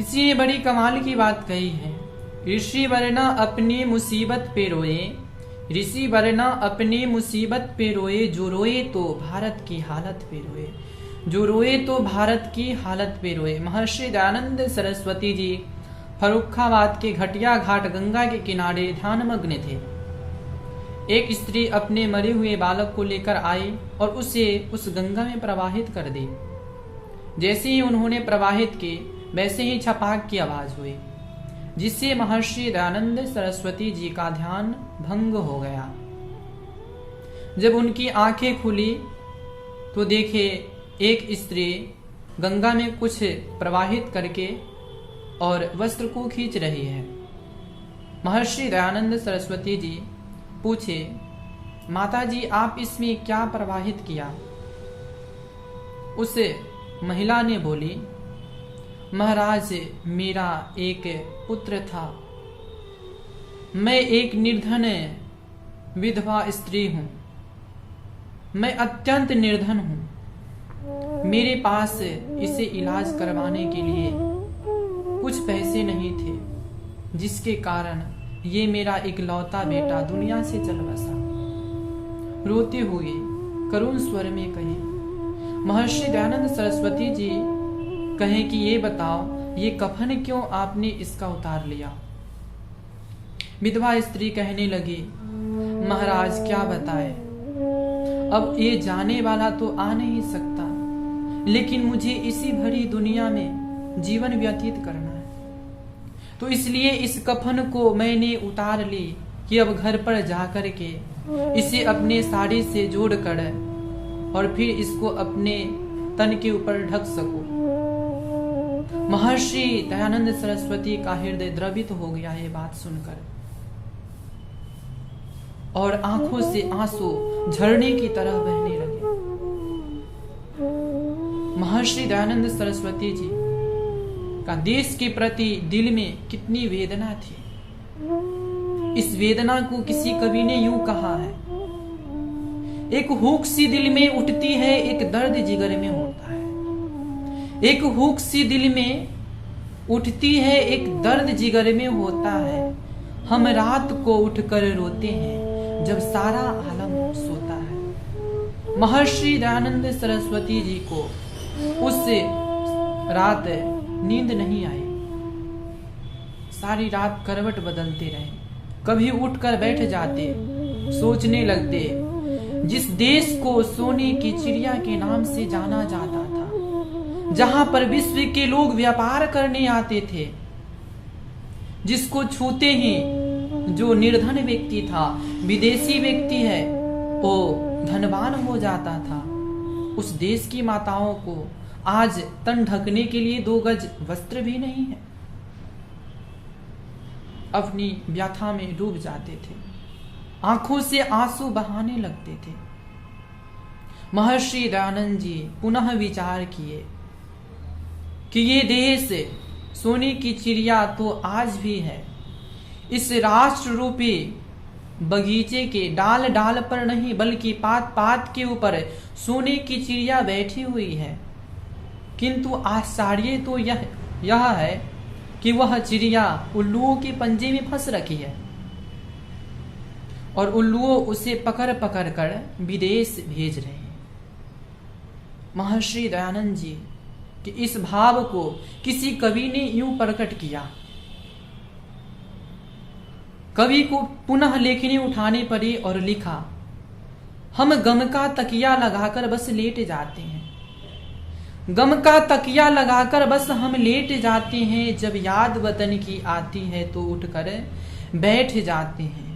किसी ने बड़ी कमाल की बात कही है। ऋषि वरना अपनी मुसीबत पे रोए, ऋषि वरना अपनी मुसीबत पे रोए, जो रोए तो भारत की हालत पे रोए, जो रोए तो भारत की हालत पे रोए। महर्षि दयानंद सरस्वती जी फर्रुखाबाद के घटिया घाट गंगा के किनारे ध्यानमग्न थे। एक स्त्री अपने मरे हुए बालक को लेकर आई और उसे उस गंगा में प्रवाहित कर दी। जैसे ही उन्होंने प्रवाहित की, वैसे ही छपाक की आवाज हुई, जिससे महर्षि दयानंद सरस्वती जी का ध्यान भंग हो गया। जब उनकी आंखें खुली तो देखे एक स्त्री गंगा में कुछ प्रवाहित करके और वस्त्र को खींच रही है। महर्षि दयानंद सरस्वती जी पूछे, माता जी आप इसमें क्या प्रवाहित किया? उस महिला ने बोली, महाराज मेरा एक पुत्र था, मैं एक निर्धन विधवा स्त्री हूं, मैं अत्यंत निर्धन हूं, मेरे पास इसे इलाज करवाने के लिए कुछ पैसे नहीं थे, जिसके कारण ये मेरा इकलौता बेटा दुनिया से चल बसा। रोते हुए करुण स्वर में कहे। महर्षि दयानंद सरस्वती जी कहे कि ये बताओ, ये कफन क्यों आपने इसका उतार लिया? विधवा स्त्री कहने लगी, महाराज क्या बताए, अब ये जाने वाला तो आ नहीं सकता, लेकिन मुझे इसी भरी दुनिया में जीवन व्यतीत करना है, तो इसलिए इस कफन को मैंने उतार ली कि अब घर पर जाकर के इसे अपने साड़ी से जोड़कर और फिर इसको अपने तन के ऊपर ढक सकूं। महर्षि दयानंद सरस्वती का हृदय द्रवित हो गया ये बात सुनकर, और आंखों से आंसू झरने की तरह बहने लगे। महर्षि दयानंद सरस्वती जी का देश के प्रति दिल में कितनी वेदना थी। इस वेदना को किसी कवि ने यूं कहा है, एक हुक सी दिल में उठती है, एक दर्द जिगर में होता है। एक हुक सी दिल में उठती है, एक दर्द जिगर में होता है। हम रात को उठकर रोते हैं जब सारा आलम सोता है। महर्षि दयानंद सरस्वती जी को उस रात नींद नहीं आई। सारी रात करवट बदलते रहे, कभी उठकर बैठ जाते, सोचने लगते, जिस देश को सोने की चिड़िया के नाम से जाना जाता था, जहां पर विश्व के लोग व्यापार करने आते थे, जिसको छूते ही जो निर्धन व्यक्ति था, विदेशी व्यक्ति है, वो धनवान हो जाता था, उस देश की माताओं को आज तन ढकने के लिए 2 गज वस्त्र भी नहीं है। अपनी व्यथा में डूब जाते थे, आंखों से आंसू बहाने लगते थे। महर्षि दयानंद जी पुनः विचार किए कि ये देश सोने की चिड़िया तो आज भी है, इस राष्ट्र रूपी बगीचे के डाल डाल पर नहीं बल्कि पात पात के ऊपर सोने की चिड़िया बैठी हुई है। किंतु आश्चर्य तो यह है कि वह चिड़िया उल्लुओं के पंजे में फंस रखी है और उल्लुओं उसे पकड़ पकड़ कर विदेश भेज रहे हैं। महर्षि दयानंद जी कि इस भाव को किसी कवि ने यूं प्रकट किया। कवि को पुनः लेखनी उठाने पड़ी और लिखा, हम गम का तकिया लगाकर बस लेट जाते हैं, गम का तकिया लगाकर बस हम लेट जाते हैं, जब याद वतन की आती है तो उठकर बैठ जाते हैं।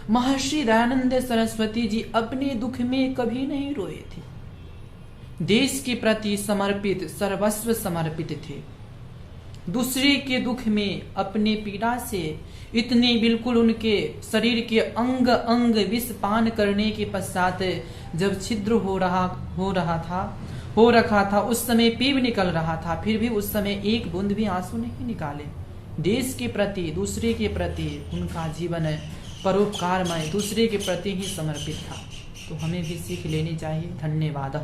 महर्षि दयानंद सरस्वती जी अपने दुख में कभी नहीं रोए थे, देश के प्रति समर्पित, सर्वस्व समर्पित थे। दूसरे के दुख में अपने पीड़ा से इतने बिल्कुल उनके शरीर के अंग अंग विष पान करने के पश्चात जब छिद्र हो रखा था उस समय पीप निकल रहा था, फिर भी उस समय एक बूंद भी आंसू नहीं निकाले। देश के प्रति, दूसरे के प्रति उनका जीवन परोपकारमय, दूसरे के प्रति ही समर्पित था। तो हमें भी सीख लेनी चाहिए। धन्यवाद।